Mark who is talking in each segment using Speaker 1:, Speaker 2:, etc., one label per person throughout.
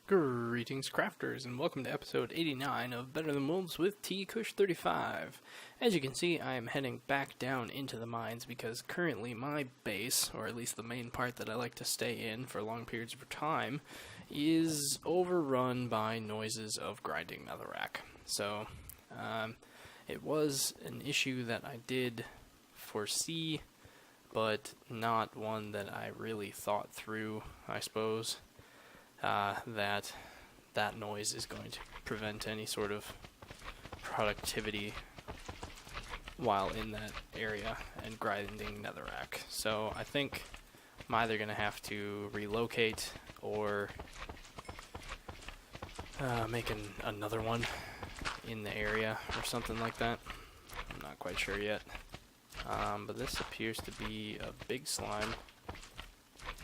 Speaker 1: Greetings, crafters, and welcome to episode 89 of Better Than Wolves with T. Kush 35. As you can see, I am heading back down into the mines because currently my base, or at least the main part that I like to stay in for long periods of time, is overrun by noises of grinding netherrack. So, it was an issue that I did foresee, but not one that I really thought through, I suppose. That noise is going to prevent any sort of productivity while in that area and grinding netherrack. So I think I'm either going to have to relocate or make another one in the area or something like that. I'm not quite sure yet. But this appears to be a big slime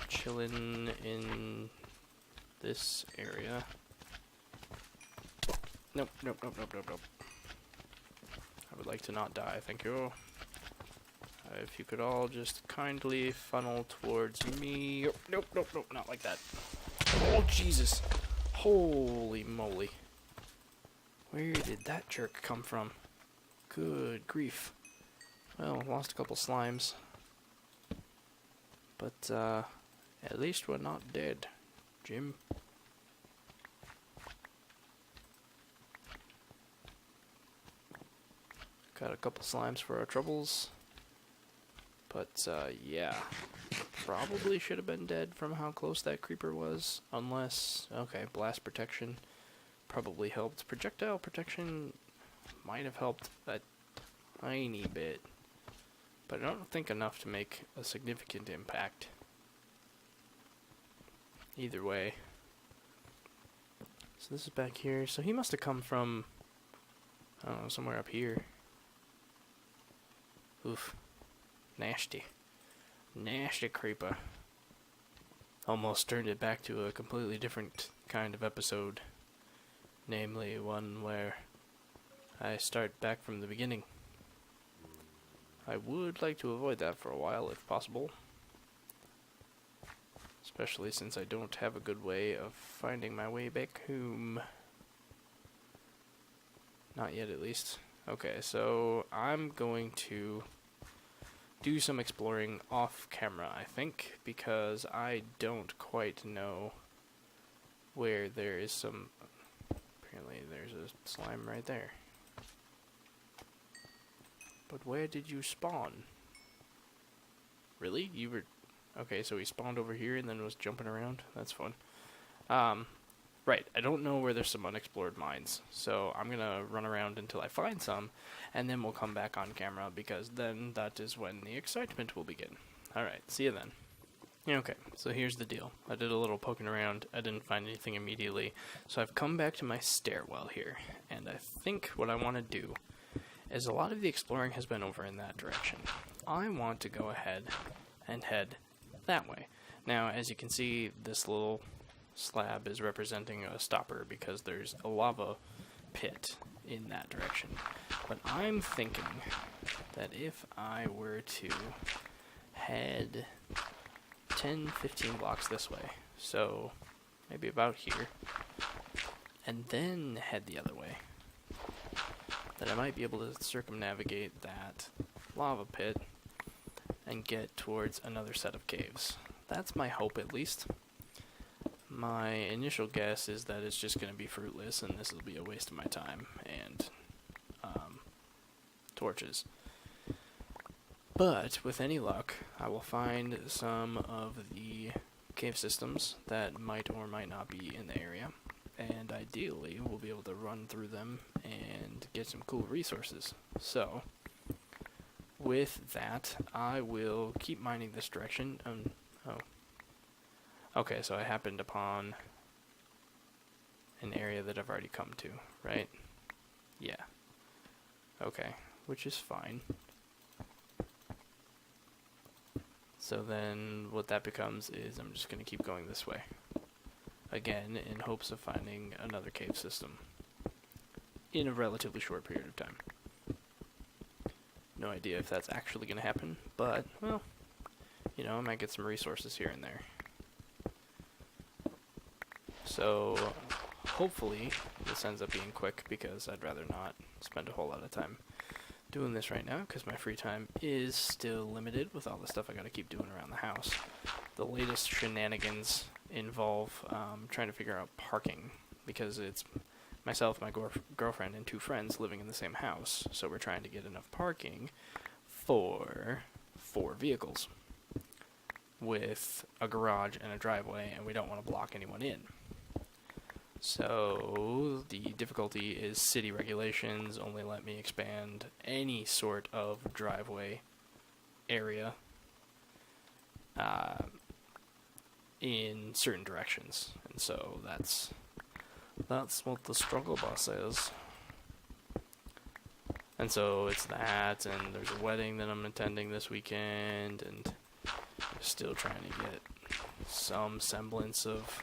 Speaker 1: chilling in this area. Nope. I would like to not die, thank you. If you could all just kindly funnel towards me. Nope, not like that. Oh, Jesus. Holy moly. Where did that jerk come from? Good grief. Well, lost a couple slimes. But, at least we're not dead, Jim. Got a couple slimes for our troubles. But, yeah. Probably should have been dead from how close that creeper was. Unless, okay, blast protection probably helped. Projectile protection might have helped a tiny bit. But I don't think enough to make a significant impact. Either way. So this is back here. So he must have come from, I don't know, somewhere up here. Oof. Nasty. Nasty creeper. Almost turned it back to a completely different kind of episode. Namely, one where I start back from the beginning. I would like to avoid that for a while, if possible. Especially since I don't have a good way of finding my way back home. Not yet, at least. Okay, so I'm going to do some exploring off camera, I think, because I don't quite know where there is some... Apparently there's a slime right there. But where did you spawn? Really? You were... Okay, so he spawned over here and then was jumping around. That's fun. Right, I don't know where there's some unexplored mines, so I'm gonna run around until I find some, and then we'll come back on camera, because then that is when the excitement will begin. Alright, see you then. Okay, so here's the deal. I did a little poking around, I didn't find anything immediately, so I've come back to my stairwell here, and I think what I want to do is a lot of the exploring has been over in that direction. I want to go ahead and head that way. Now, as you can see, this little slab is representing a stopper because there's a lava pit in that direction. But I'm thinking that if I were to head 10-15 blocks this way, so maybe about here, and then head the other way, that I might be able to circumnavigate that lava pit and get towards another set of caves. That's my hope, at least. My initial guess is that it's just going to be fruitless, and this will be a waste of my time and torches. But with any luck, I will find some of the cave systems that might or might not be in the area, and ideally we'll be able to run through them and get some cool resources. So with that, I will keep mining this direction. Okay, so I happened upon an area that I've already come to, right? Yeah. Okay, which is fine. So then what that becomes is I'm just going to keep going this way. Again, in hopes of finding another cave system in a relatively short period of time. No idea if that's actually going to happen, but, well, you know, I might get some resources here and there. So hopefully this ends up being quick, because I'd rather not spend a whole lot of time doing this right now, because my free time is still limited with all the stuff I gotta keep doing around the house. The latest shenanigans involve trying to figure out parking, because it's myself, my girlfriend, and 2 friends living in the same house, so we're trying to get enough parking for 4 vehicles with a garage and a driveway, and we don't want to block anyone in. So the difficulty is city regulations only let me expand any sort of driveway area in certain directions, and so that's what the struggle bus is. And so it's that, and there's a wedding that I'm attending this weekend, and I'm still trying to get some semblance of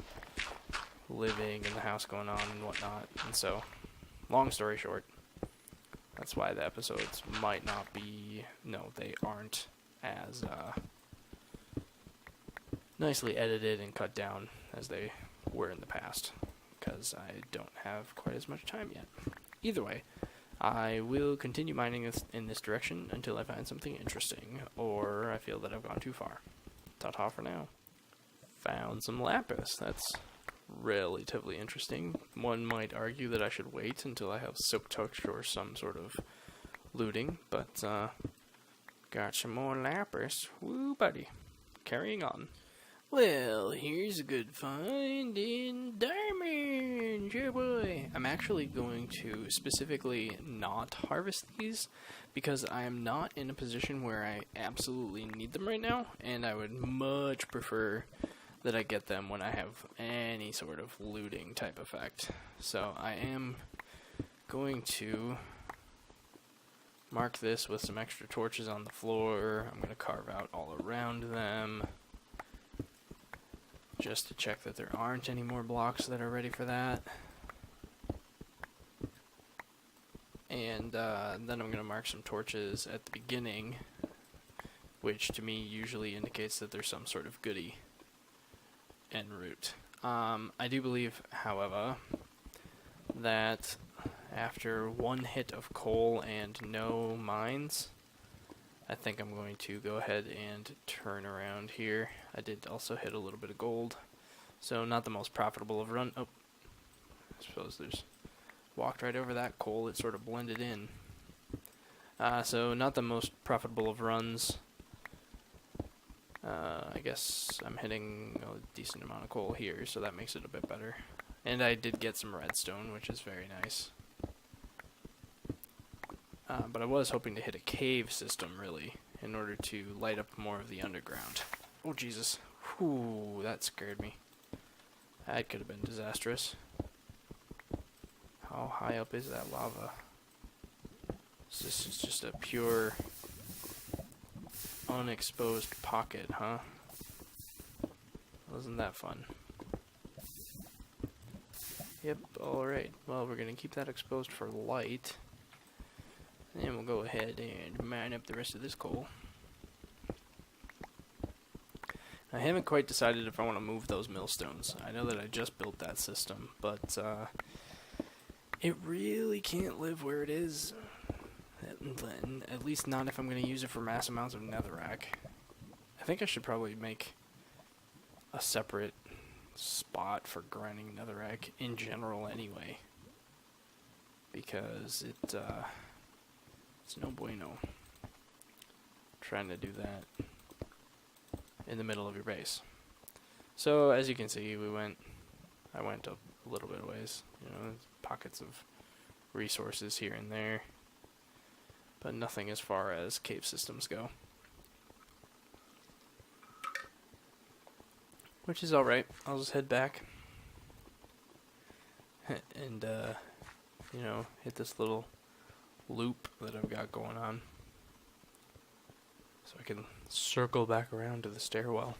Speaker 1: living in the house going on and whatnot. And so, long story short, that's why the episodes might not be, no, they aren't as nicely edited and cut down as they were in the past, because I don't have quite as much time yet. Either way, I will continue mining in this direction until I find something interesting, or I feel that I've gone too far. Ta-ta for now. Found some lapis. That's relatively interesting. One might argue that I should wait until I have silk touch or some sort of looting, but got some more lapis. Woo, buddy. Carrying on. Well, here's a good find in diamonds, yeah boy. I'm actually going to specifically not harvest these, because I am not in a position where I absolutely need them right now, and I would much prefer that I get them when I have any sort of looting type effect. So I am going to mark this with some extra torches on the floor. I'm going to carve out all around them, just to check that there aren't any more blocks that are ready for that. And then I'm going to mark some torches at the beginning, which to me usually indicates that there's some sort of goodie en route. I do believe, however, that after 1 hit of coal and no mines, I think I'm going to go ahead and turn around here. I did also hit a little bit of gold, so not the most profitable of run. Oh, I suppose there's walked right over that coal. It sort of blended in. So not the most profitable of runs. I guess I'm hitting a decent amount of coal here, so that makes it a bit better. And I did get some redstone, which is very nice. But I was hoping to hit a cave system, really, in order to light up more of the underground. Oh, Jesus. Whew, that scared me. That could have been disastrous. How high up is that lava? This is just a pure, unexposed pocket, huh? Wasn't that fun? Yep, alright. Well, we're going to keep that exposed for light. And we'll go ahead and mine up the rest of this coal. I haven't quite decided if I want to move those millstones. I know that I just built that system, but it really can't live where it is. At least not if I'm going to use it for mass amounts of netherrack. I think I should probably make a separate spot for grinding netherrack in general anyway, because it's no bueno trying to do that in the middle of your base. So as you can see, I went up a little bit of ways, pockets of resources here and there, but nothing as far as cave systems go, which is alright. I'll just head back and hit this little loop that I've got going on, so I can circle back around to the stairwell.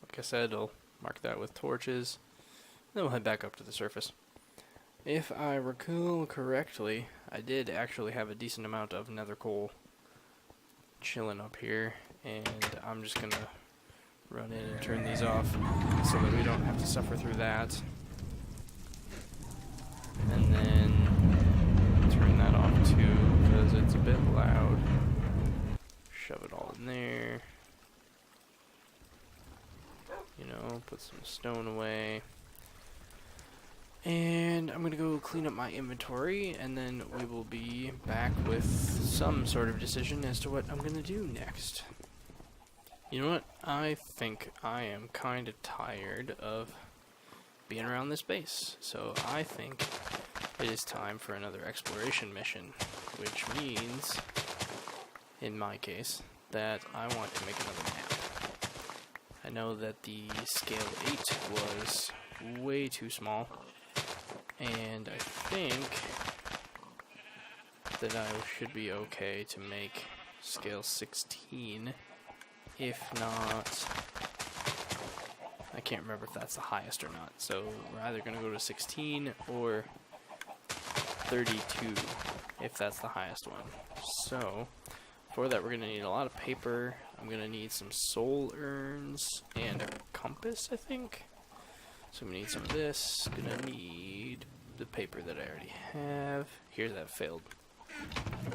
Speaker 1: Like I said, I'll mark that with torches, then we'll head back up to the surface. If I recall correctly, I did actually have a decent amount of nether coal chilling up here, and I'm just gonna run in and turn these off so that we don't have to suffer through that. And then turn that off too because it's a bit loud. Shove it all in there. You know, put some stone away. And I'm gonna go clean up my inventory, and then we will be back with some sort of decision as to what I'm gonna do next. You know what? I think I am kind of tired of being around this base, so I think it is time for another exploration mission, which means, in my case, that I want to make another map. I know that the scale 8 was way too small, and I think that I should be okay to make scale 16, if not, I can't remember if that's the highest or not, so we're either going to go to 16 or 32, if that's the highest one. So, for that we're going to need a lot of paper. I'm going to need some soul urns and a compass, I think. So we need some of this. Going to need the paper that I already have. Here's that failed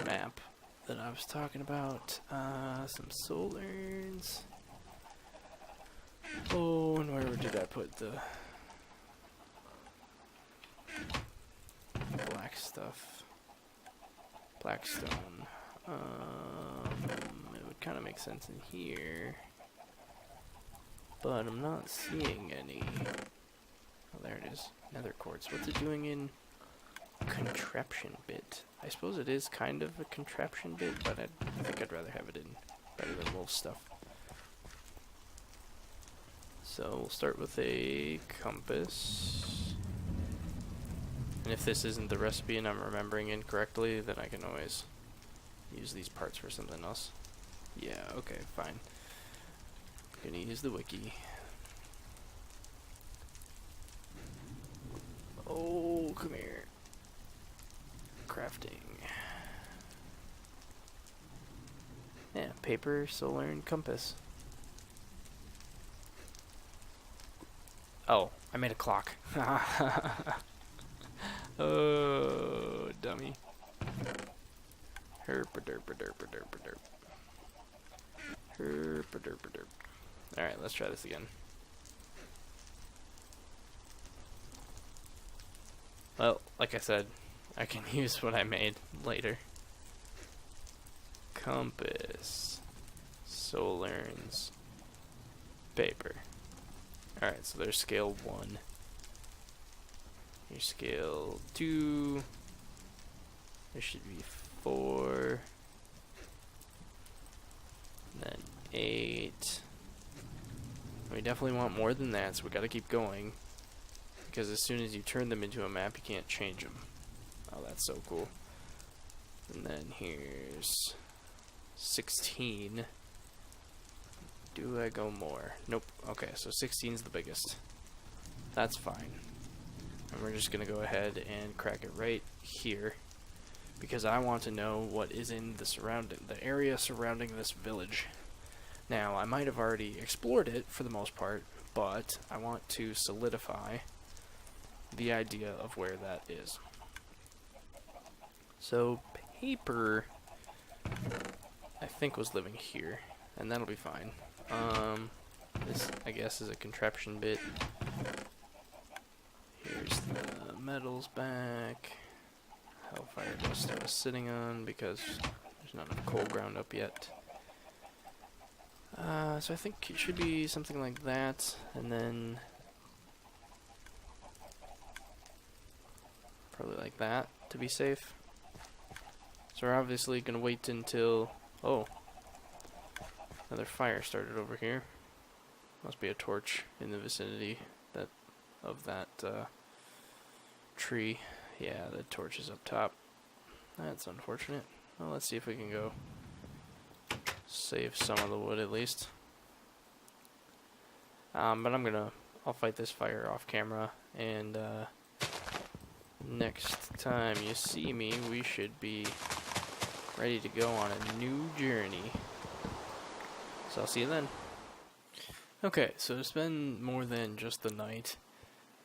Speaker 1: map that I was talking about. Some soul urns. Oh, and where did I put the black stuff? Blackstone. It would kind of make sense in here, but I'm not seeing any. Oh, there it is. Nether quartz. What's it doing in contraption bit? I suppose it is kind of a contraption bit, but I think I'd rather have it in better than wolf stuff. So we'll start with a compass. And if this isn't the recipe and I'm remembering incorrectly, then I can always use these parts for something else. Yeah, okay, fine. Gonna use the wiki. Oh, come here. Crafting. Yeah, paper, solar, and compass. Oh, I made a clock. Oh, dummy. Alright, let's try this again. Well, like I said, I can use what I made later. Compass. Soul urns. Paper. Alright, so there's scale 1. Here's scale 2. There should be 4. And then 8. We definitely want more than that, so we gotta keep going. Because as soon as you turn them into a map, you can't change them. Oh, that's so cool. And then here's 16. Do I go more? Nope. Okay, so 16 is the biggest. That's fine. And we're just gonna go ahead and crack it right here, because I want to know what is in the area surrounding this village. Now, I might have already explored it for the most part, but I want to solidify the idea of where that is. So, paper, I think, was living here, and that'll be fine. This, I guess, is a contraption bit. Here's the metals back. Hellfire dust I was sitting on because there's not enough coal ground up yet. So I think it should be something like that, and then probably like that to be safe. So we're obviously gonna wait until, oh, another fire started over here. Must be a torch in the vicinity of that tree. Yeah, the torch is up top. That's unfortunate. Well, let's see if we can go save some of the wood at least. But I'll fight this fire off camera, and next time you see me, we should be ready to go on a new journey. So I'll see you then. Okay, so it's been more than just the night,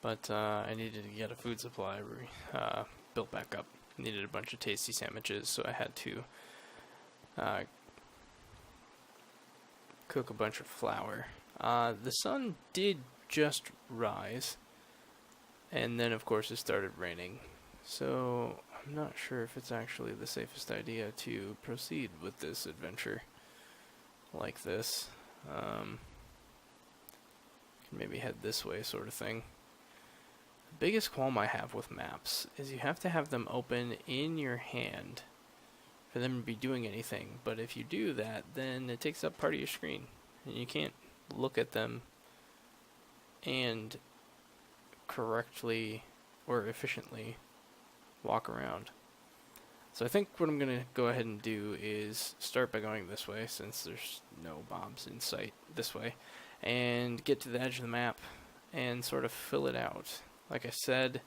Speaker 1: but I needed to get a food supply built back up. Needed a bunch of tasty sandwiches, so I had to uh, cook a bunch of flour. The sun did just rise, and then of course it started raining. So I'm not sure if it's actually the safest idea to proceed with this adventure like this. Can maybe head this way, sort of thing. The biggest qualm I have with maps is you have to have them open in your hand for them to be doing anything. But if you do that, then it takes up part of your screen, and you can't look at them and correctly or efficiently walk around. So I think what I'm going to go ahead and do is start by going this way, since there's no mobs in sight this way, and get to the edge of the map and sort of fill it out. Like I said,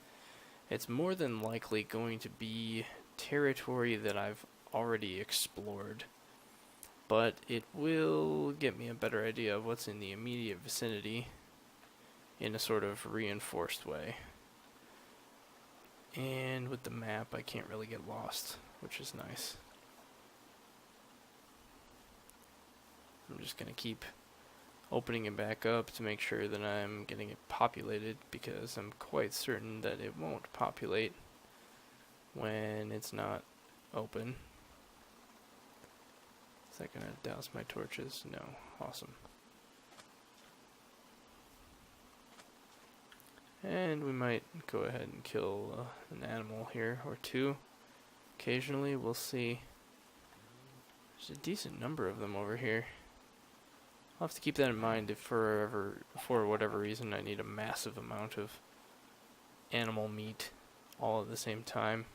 Speaker 1: it's more than likely going to be territory that I've already explored, but it will get me a better idea of what's in the immediate vicinity in a sort of reinforced way. And with the map, I can't really get lost, which is nice. I'm just going to keep opening it back up to make sure that I'm getting it populated, because I'm quite certain that it won't populate when it's not open. Is that going to douse my torches? No. Awesome. And we might go ahead and kill an animal here or two. Occasionally, we'll see. There's a decent number of them over here. I'll have to keep that in mind if for whatever reason I need a massive amount of animal meat all at the same time,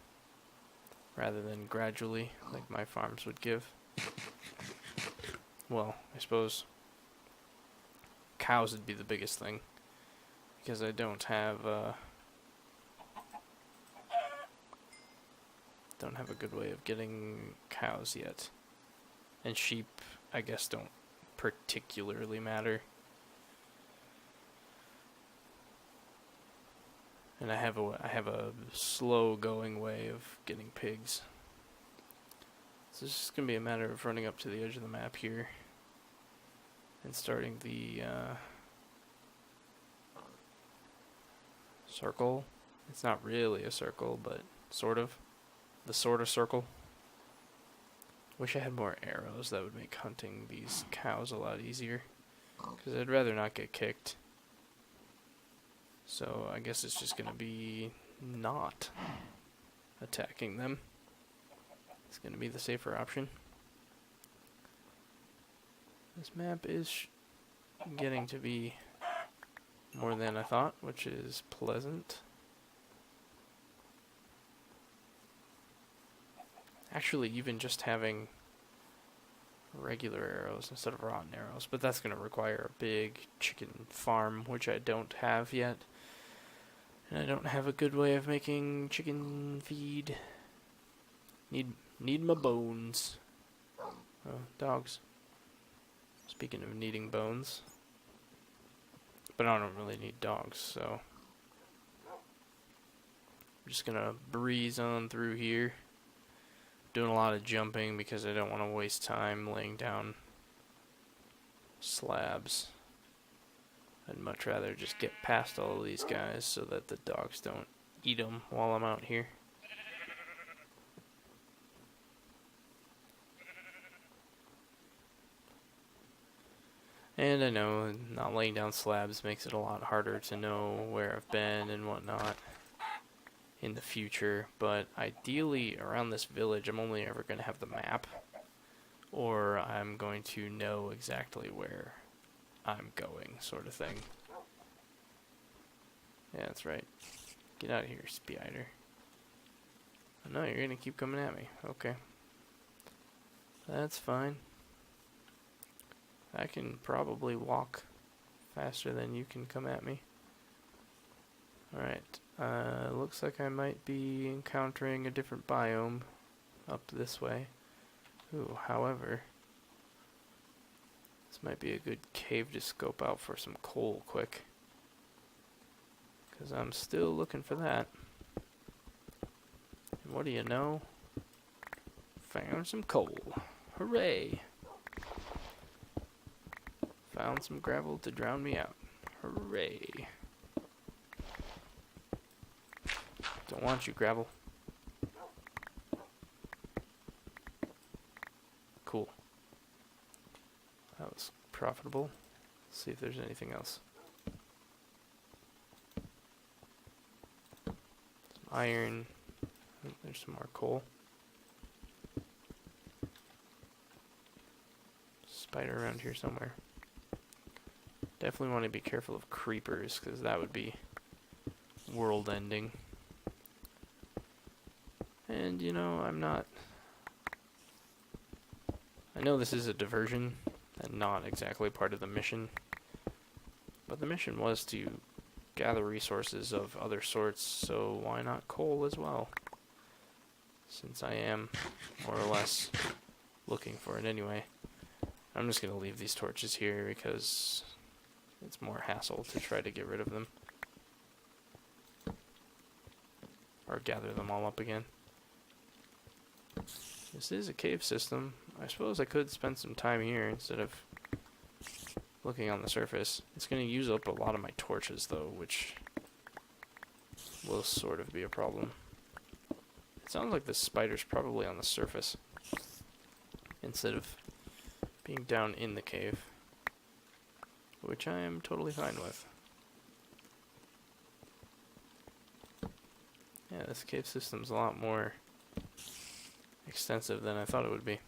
Speaker 1: rather than gradually, like my farms would give. Well, I suppose cows would be the biggest thing, because I don't have a good way of getting cows yet. And sheep, I guess, don't particularly matter. And I have a slow going way of getting pigs. So it's just gonna be a matter of running up to the edge of the map here and starting the circle. It's not really a circle, but sort of. The sort of circle. Wish I had more arrows. That would make hunting these cows a lot easier, because I'd rather not get kicked. So I guess it's just going to be not attacking them. It's going to be the safer option. This map is getting to be more than I thought, which is pleasant. Actually, even just having regular arrows instead of rotten arrows, but that's going to require a big chicken farm, which I don't have yet. And I don't have a good way of making chicken feed. Need my bones. Oh, dogs. Speaking of needing bones. But I don't really need dogs, so I'm just going to breeze on through here. Doing a lot of jumping because I don't want to waste time laying down slabs. I'd much rather just get past all of these guys so that the dogs don't eat them while I'm out here. And I know not laying down slabs makes it a lot harder to know where I've been and whatnot in the future, but ideally around this village I'm only ever going to have the map, or I'm going to know exactly where I'm going, sort of thing. Yeah, that's right. Get out of here, spider. Oh, no, you're going to keep coming at me. Okay. That's fine. I can probably walk faster than you can come at me. Alright. Looks like I might be encountering a different biome up this way. Ooh, however, This might be a good cave to scope out for some coal quick. Because I'm still looking for that. And what do you know? Found some coal. Hooray! Found some gravel to drown me out. Hooray! Don't want you, gravel. Cool. That was profitable. Let's see if there's anything else. Some iron. There's some more coal. Spider around here somewhere. Definitely want to be careful of creepers, because that would be world ending. And, you know, I know this is a diversion and not exactly part of the mission, but the mission was to gather resources of other sorts, so why not coal as well? Since I am more or less looking for it anyway. I'm just going to leave these torches here because it's more hassle to try to get rid of them. Or gather them all up again. This is a cave system. I suppose I could spend some time here instead of looking on the surface. It's going to use up a lot of my torches though, which will sort of be a problem. It sounds like the spider's probably on the surface instead of being down in the cave, which I am totally fine with. Yeah, this cave system's a lot more extensive than I thought it would be.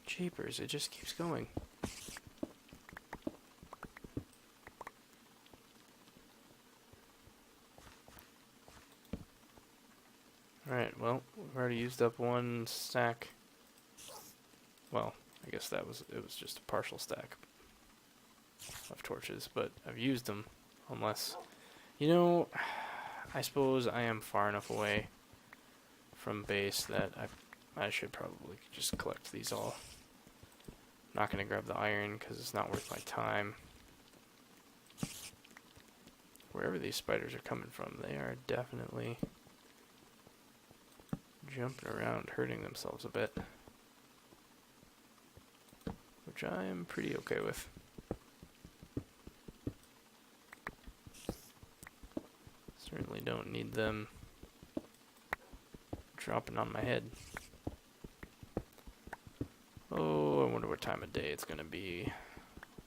Speaker 1: Jeepers, it just keeps going. Alright, well, we've already used up one stack. Well, I guess it was just a partial stack of torches, but I've used them, unless, you know, I suppose I am far enough away from base that I should probably just collect these all. Not going to grab the iron because it's not worth my time. Wherever these spiders are coming from, they are definitely jumping around, hurting themselves a bit. Which I am pretty okay with. Certainly don't need them dropping on my head. Oh, I wonder what time of day it's gonna be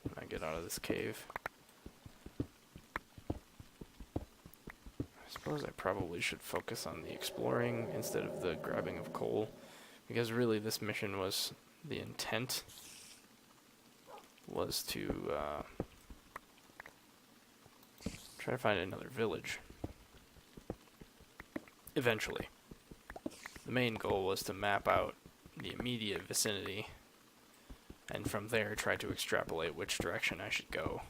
Speaker 1: when I get out of this cave. I suppose I probably should focus on the exploring instead of the grabbing of coal, because really this mission was, the intent was to try to find another village. Eventually. The main goal was to map out the immediate vicinity, and from there try to extrapolate which direction I should go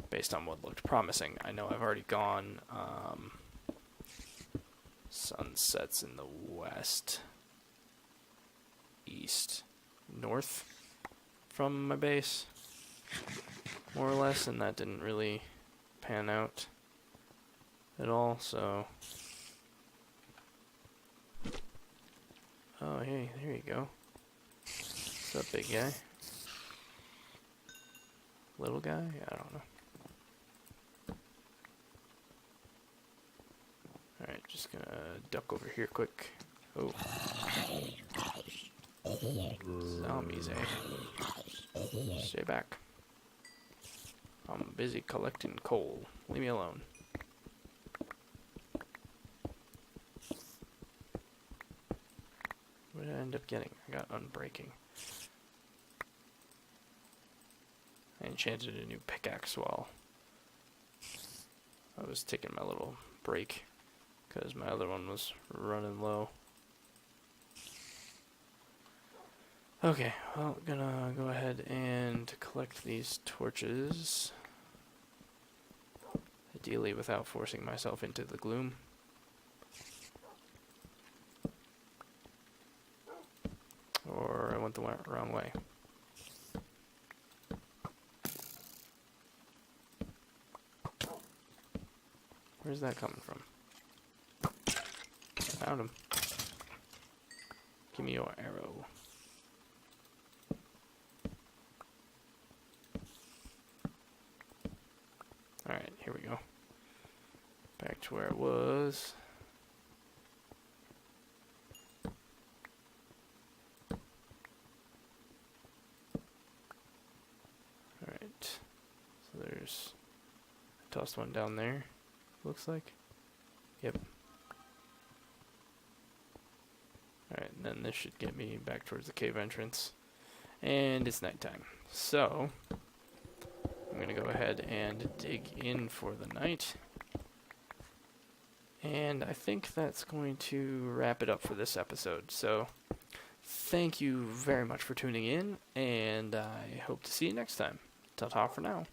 Speaker 1: based on what looked promising. I know I've already gone sunsets in the west, east, north from my base, more or less, and that didn't really pan out at all, so... Oh, hey, there you go. What's up, big guy? Little guy? I don't know. Alright, just gonna duck over here quick. Oh. Zombies, eh? Stay back. I'm busy collecting coal. Leave me alone. What did I end up getting? I got unbreaking. I enchanted a new pickaxe while I was taking my little break, because my other one was running low. Okay, well, gonna go ahead and collect these torches. Ideally without forcing myself into the gloom. Or I went the wrong way. Where's that coming from? Found him. Give me your arrow. Alright, here we go. Back to where it was. Alright. So there's... I tossed one down there, looks like. Yep. Alright, and then this should get me back towards the cave entrance. And it's nighttime. So, I'm going to go ahead and dig in for the night. And I think that's going to wrap it up for this episode. So, thank you very much for tuning in, and I hope to see you next time. Ta-ta for now.